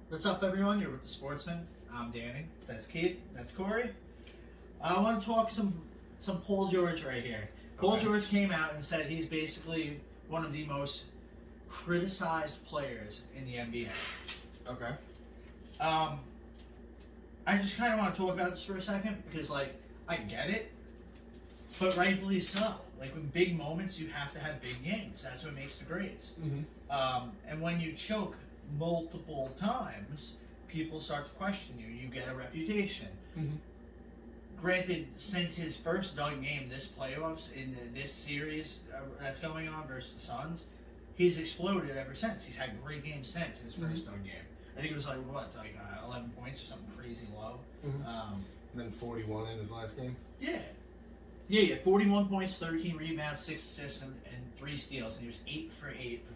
What's up, everyone? You're with the Sportsmen. I'm Danny. That's Keith. That's Corey. I want to talk some Paul George right here. Paul George came out and said he's basically one of the most criticized players in the NBA. Okay. I just kind of want to talk about this for a second because, I get it, but rightfully so. In big moments, you have to have big games. That's what makes the grades. Mm-hmm. And when you choke multiple times, people start to question you. You get a reputation. Mm-hmm. Granted, since his first dud game this playoffs in this series that's going on versus the Suns, he's exploded ever since. He's had great games since his first dud game. I think it was 11 points or something crazy low. Mm-hmm. And then 41 in his last game. Yeah. Yeah, 41 points, 13 rebounds, 6 assists, and 3 steals, and he was 8 for 8 for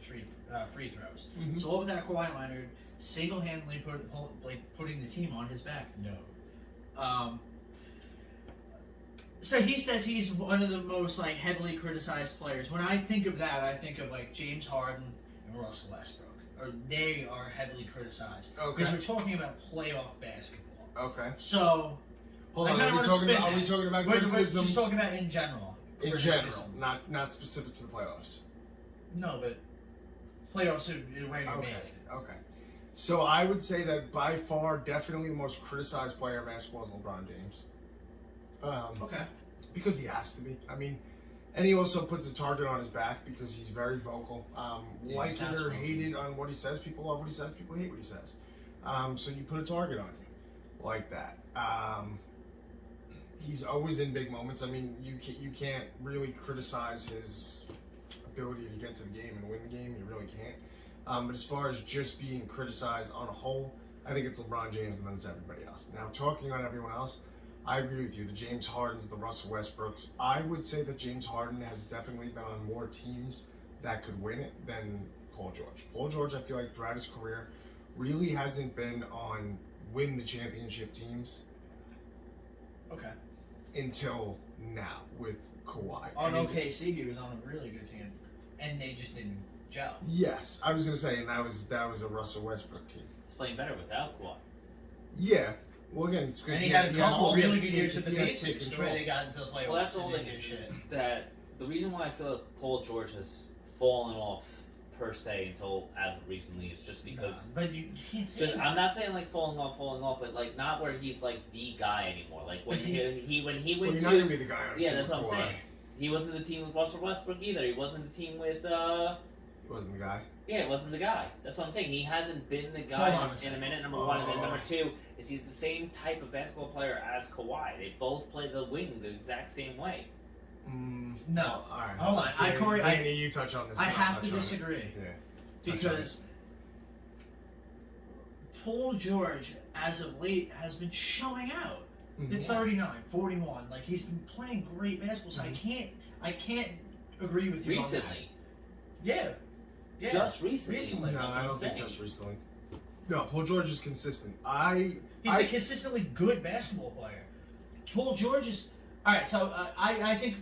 free throws. Mm-hmm. So what with that Kawhi Leonard single-handedly putting the team on his back? No. So he says he's one of the most heavily criticized players. When I think of that, I think of James Harden and Russell Westbrook. Or they are heavily criticized. Okay. Because we're talking about playoff basketball. Okay. So Hold on. Are we talking about criticisms? We're just talking about in general. In general, not specific to the playoffs. No, but playoffs are where you're made. Okay. So I would say that by far, definitely the most criticized player in basketball is LeBron James. Okay. Because he has to be. I mean, and he also puts a target on his back because he's very vocal. Liked it or hated on what he says. People love what he says. People hate what he says. So you put a target on you like that. He's always in big moments. I mean, you can't really criticize his ability to get to the game and win the game. You really can't. But as far as just being criticized on a whole, I think it's LeBron James and then it's everybody else. Now, talking on everyone else, I agree with you. The James Hardens, the Russell Westbrooks. I would say that James Harden has definitely been on more teams that could win it than Paul George. Paul George, I feel like throughout his career, really hasn't been on win the championship teams. Okay. Until now with Kawhi. On OKC, he was on a really good team, and they just didn't gel. Yes, I was gonna say, and that was a Russell Westbrook team. He's playing better without Kawhi. Yeah. Well, again, it's because he had a couple really good years at the Pacers before they got into the playoffs. Well, that's the whole thing. That the reason why I feel like Paul George has fallen off per se until as of recently is just because. But you can't say that. I'm not saying falling off, but not where he's the guy anymore. When he went you're to. not gonna be the guy on Yeah, that's what I'm saying. He wasn't the team with Russell Westbrook either. He wasn't the team with. He wasn't the guy. Yeah, it wasn't the guy. That's what I'm saying. He hasn't been the guy in a minute, number one. And then number two is he's the same type of basketball player as Kawhi. They both play the wing the exact same way. No. All right. Hold on. Corey, Danny, you touch on this. I have to disagree. Yeah. Because Paul George, as of late, has been showing out. At 39, 41. He's been playing great basketball. So I can't agree with you on that. Yeah. Just recently. No, I don't think just recently. No, Paul George is consistent. He's a consistently good basketball player. Paul George is... Alright, so I think...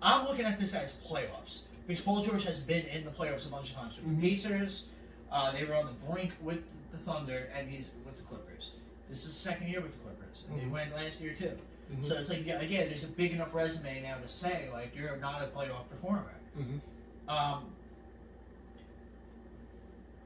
I'm looking at this as playoffs. Because Paul George has been in the playoffs a bunch of times. With the Pacers, they were on the brink with the Thunder, and he's with the Clippers. This is his second year with the Clippers. And he went last year, too. So it's there's a big enough resume now to say, you're not a playoff performer.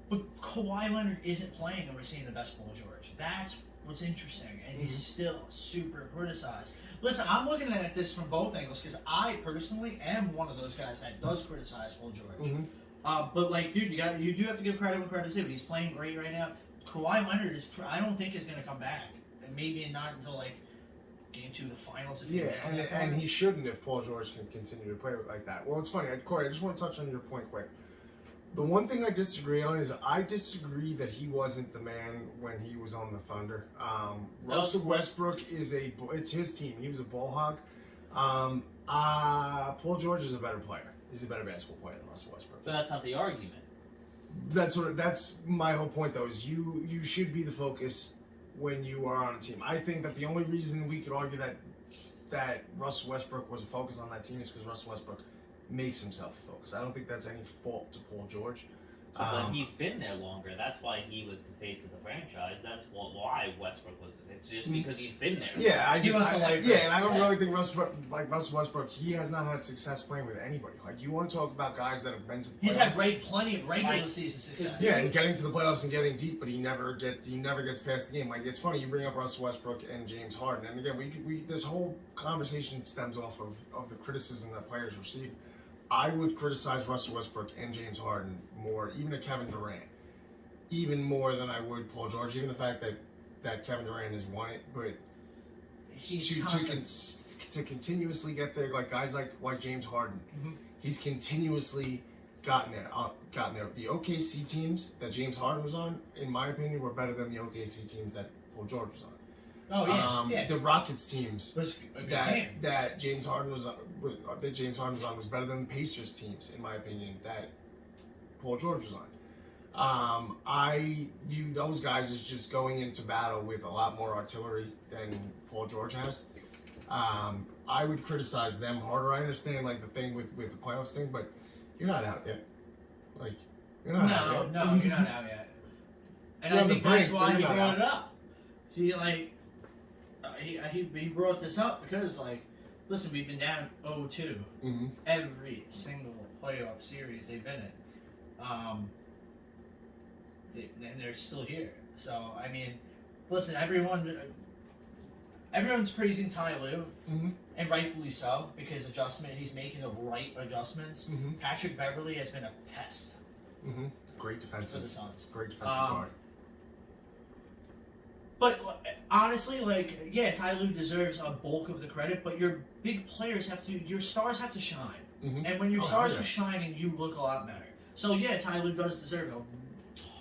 But Kawhi Leonard isn't playing, and we're seeing the best Paul George. That's what's interesting, and he's still super criticized. Listen, I'm looking at this from both angles because I personally am one of those guys that does criticize Paul George. But dude, you do have to give credit when credit's due. He's playing great right now. Kawhi Leonard I don't think is going to come back, and maybe not until game 2 of the finals. And he shouldn't if Paul George can continue to play like that. Well, it's funny, Corey. I just want to touch on your point quick. The one thing I disagree on is I disagree that he wasn't the man when he was on the Thunder. Russell Westbrook it's his team. He was a ball hog. Paul George is a better player. He's a better basketball player than Russell Westbrook. But that's not the argument. That's my whole point though, is you should be the focus when you are on a team. I think that the only reason we could argue that Russell Westbrook was a focus on that team is because Russell Westbrook makes himself a focus. I don't think that's any fault to Paul George. But he's been there longer. That's why he was the face of the franchise. That's why Westbrook was. It's just because he's been there. Yeah, and I don't really think Russell Westbrook. He has not had success playing with anybody. Like you want to talk about guys that have been to the playoffs. He's had plenty of regular season success. Yeah, and getting to the playoffs and getting deep, but he never gets past the game. Like it's funny you bring up Russell Westbrook and James Harden, and again, we this whole conversation stems off of the criticism that players receive. I would criticize Russell Westbrook and James Harden more, even to Kevin Durant, even more than I would Paul George. Even the fact that Kevin Durant has won it, but to continuously get there, like guys like James Harden, he's continuously gotten there. The OKC teams that James Harden was on, in my opinion, were better than the OKC teams that Paul George was on. Oh yeah, The Rockets teams that James Harden was on was better than the Pacers teams, in my opinion, that Paul George was on. I view those guys as just going into battle with a lot more artillery than Paul George has. I would criticize them harder. I understand like the thing with the playoffs thing, but you're not out yet. Like you're not out yet. No, you're not out yet. And I think that's why he brought it up. See, like he brought this up because like. Listen, we've been down 0-2 every single playoff series they've been in. And they're still here. So, I mean, listen, everyone's praising Ty Lue, and rightfully so, because he's making the right adjustments. Patrick Beverley has been a pest. Great defensive. For the Suns. Great defensive guard. But honestly, like, yeah, Ty Lue deserves a bulk of the credit, but your big players your stars have to shine. And when your stars are shining, you look a lot better. So yeah, Ty Lue does deserve a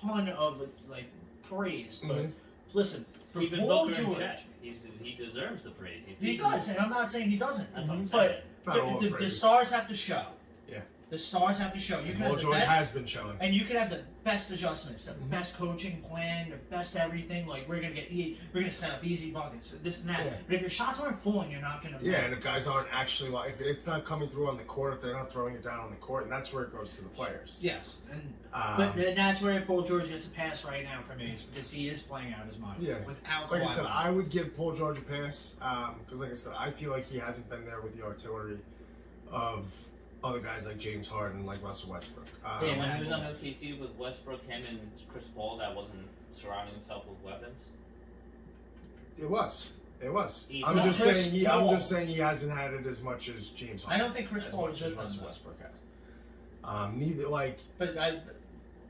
ton of like praise, but listen, for Paul George, he deserves the praise. He does, and I'm not saying he doesn't. That's what I'm saying. But the stars have to show. Yeah. The stars have to show. You can Paul have the George best, has been showing. And you can have the best adjustments, the best coaching plan, the best everything. Like we're gonna set up easy buckets, this and that. Yeah. But if your shots aren't falling, you're not gonna. Yeah, and if guys aren't actually if it's not coming through on the court, if they're not throwing it down on the court, and that's where it goes to the players. Yes, and but that's where Paul George gets a pass right now for me, is because he is playing out his mind. Yeah. Without like I said, I would give Paul George a pass because, like I said, I feel like he hasn't been there with the artillery of other guys like James Harden, like Russell Westbrook. When he was on OKC with Westbrook, him and Chris Paul, that wasn't surrounding himself with weapons. It was. I'm just saying he hasn't had it as much as James Harden. I don't think Chris Paul as Russell Westbrook has. Neither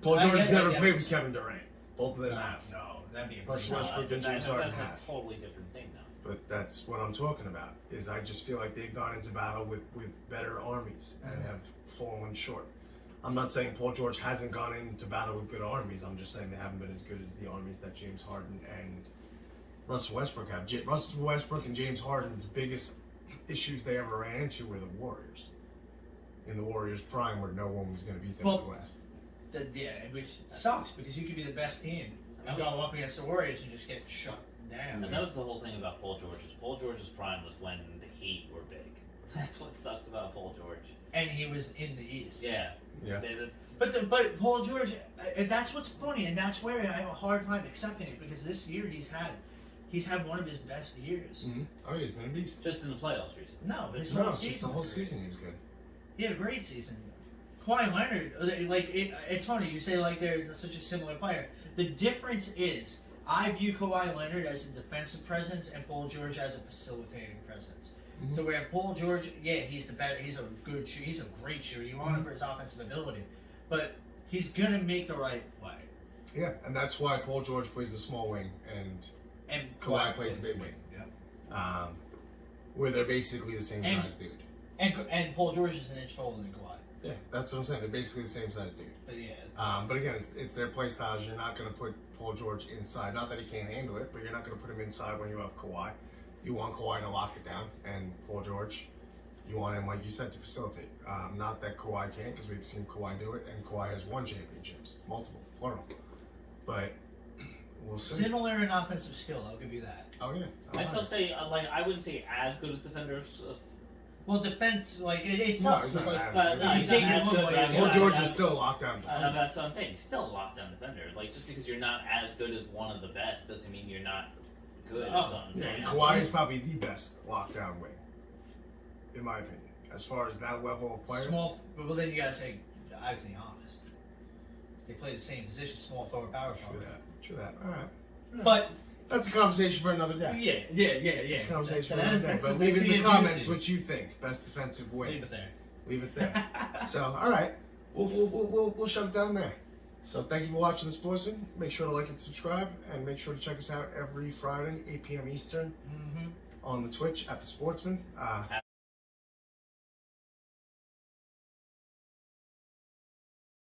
Paul I George never played with Kevin Durant. Both of them have. No, that'd be Russell Westbrook and James Harden have. That's a totally different thing, though. But that's what I'm talking about. Is I just feel like they've gone into battle with better armies and have fallen short. I'm not saying Paul George hasn't gone into battle with good armies. I'm just saying they haven't been as good as the armies that James Harden and Russell Westbrook have. Russell Westbrook and James Harden's biggest issues they ever ran into were the Warriors. In the Warriors' prime, where no one was going to beat them in the West. Which sucks because you could be the best team and go up against the Warriors and just get shut down. And that was the whole thing about Paul George's. Paul George's prime was when the Heat were big. That's what sucks about Paul George. And he was in the East. Yeah. But Paul George, that's what's funny, and that's where I have a hard time accepting it, because this year he's had one of his best years. Oh, he's been a beast. Just in the playoffs recently. No, just the whole season he was good. He had a great season. Kawhi Leonard, it's funny you say like they're such a similar player. The difference is I view Kawhi Leonard as a defensive presence and Paul George as a facilitating presence. To where Paul George, he's a good shooter, he's a great shooter. You want him for his offensive ability, but he's gonna make the right play. Yeah, and that's why Paul George plays the small wing and Kawhi plays the big wing. Yeah. Where they're basically the same size dude. And Paul George is an inch taller than Kawhi. Yeah, that's what I'm saying. They're basically the same size dude. But yeah. But again, it's their play styles. You're not going to put Paul George inside. Not that he can't handle it, but you're not going to put him inside when you have Kawhi. You want Kawhi to lock it down, and Paul George, you want him, like you said, to facilitate. Not that Kawhi can't, because we've seen Kawhi do it, and Kawhi has won championships, multiple, plural. But we'll see. Similar in offensive skill, I'll give you that. Oh yeah. I still say I wouldn't say as good as defenders Well, defense, like it No, sucks. he's It's not like as But good. no, he's You not take as your good. look But like I'm Paul that. saying George that's- is still a lockdown defender. That's what I'm saying. He's still a lockdown defender. Like just because you're not as good as one of the best doesn't mean you're not good. That's what I'm Yeah, saying. Kawhi is probably the best lockdown wing, in my opinion, as far as that level of player. Small, but then you gotta say, obviously honest. They play the same position, small forward, power True forward. that. True that. All right. But That's a conversation for another day. yeah. It's a conversation for That's- another day. that's But the leave it in the big comments juicy. what you think. Best defensive wing. Leave it there. Leave it there. So, all right. We'll shut it down there. So, thank you for watching The Sportsman. Make sure to like and subscribe. And make sure to check us out every Friday, 8 p.m. Eastern, Mm-hmm. on the Twitch at The Sportsman.